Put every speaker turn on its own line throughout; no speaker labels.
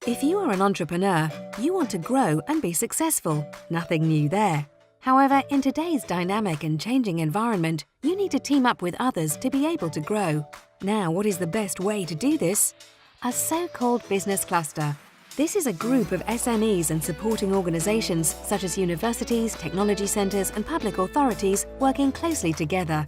If you are an entrepreneur, you want to grow and be successful. Nothing new there. However, in today's dynamic and changing environment, you need to team up with others to be able to grow. Now, what is the best way to do this? A so-called business cluster. This is a group of SMEs and supporting organizations such as universities, technology centers, and public authorities working closely together.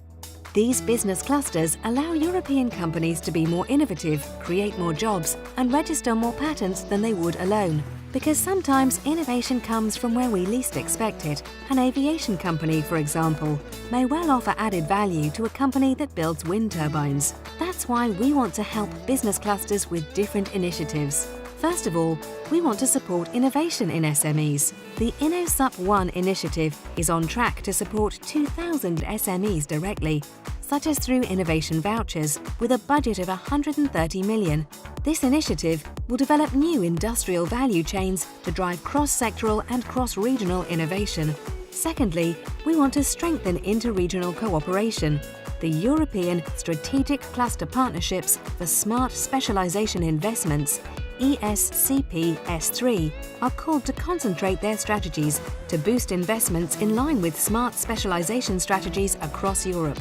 These business clusters allow European companies to be more innovative, create more jobs, and register more patents than they would alone. Because sometimes innovation comes from where we least expect it. An aviation company, for example, may well offer added value to a company that builds wind turbines. That's why we want to help business clusters with different initiatives. First of all, we want to support innovation in SMEs. The EOCIC 1 initiative is on track to support 2,000 SMEs directly, such as through innovation vouchers with a budget of 130 million. This initiative will develop new industrial value chains to drive cross-sectoral and cross-regional innovation. Secondly, we want to strengthen inter-regional cooperation. The European Strategic Cluster Partnerships for Smart Specialization Investments ESCP S3 are called to concentrate their strategies to boost investments in line with smart specialization strategies across Europe.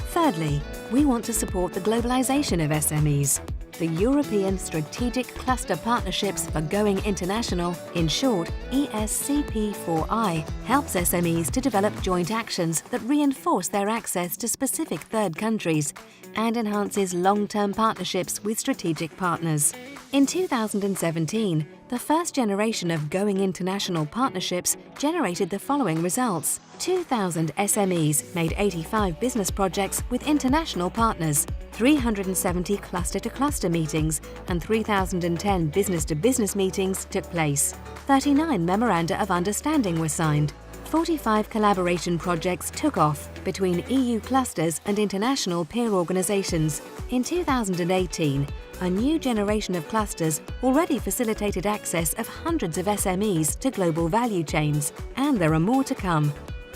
Thirdly, we want to support the globalization of SMEs. The European Strategic Cluster Partnerships for Going International, in short ESCP4I, helps SMEs to develop joint actions that reinforce their access to specific third countries and enhances long-term partnerships with strategic partners. In 2017, the first generation of Going International partnerships generated the following results. 2,000 SMEs made 85 business projects with international partners, 370 cluster-to-cluster meetings and 3,010 business-to-business meetings took place. 39 memoranda of understanding were signed. 45 collaboration projects took off between EU clusters and international peer organizations. In 2018, a new generation of clusters already facilitated access of hundreds of SMEs to global value chains, and there are more to come.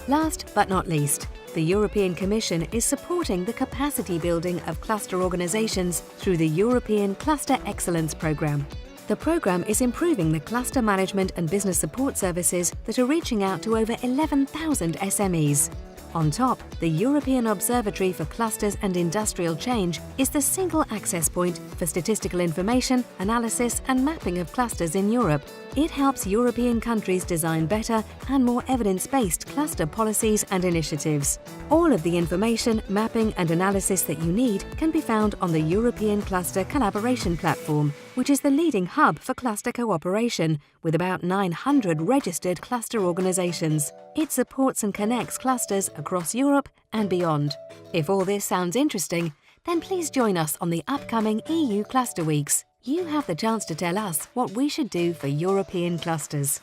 Last but not least, the European Commission is supporting the capacity building of cluster organizations through the European Cluster Excellence Programme. The programme is improving the cluster management and business support services that are reaching out to over 11,000 SMEs. On top, the European Observatory for Clusters and Industrial Change is the single access point for statistical information, analysis and mapping of clusters in Europe. It helps European countries design better and more evidence-based cluster policies and initiatives. All of the information, mapping and analysis that you need can be found on the European Cluster Collaboration Platform, which is the leading hub for cluster cooperation, with about 900 registered cluster organizations. It supports and connects clusters across Europe and beyond. If all this sounds interesting, then please join us on the upcoming EU Cluster Weeks. You have the chance to tell us what we should do for European clusters.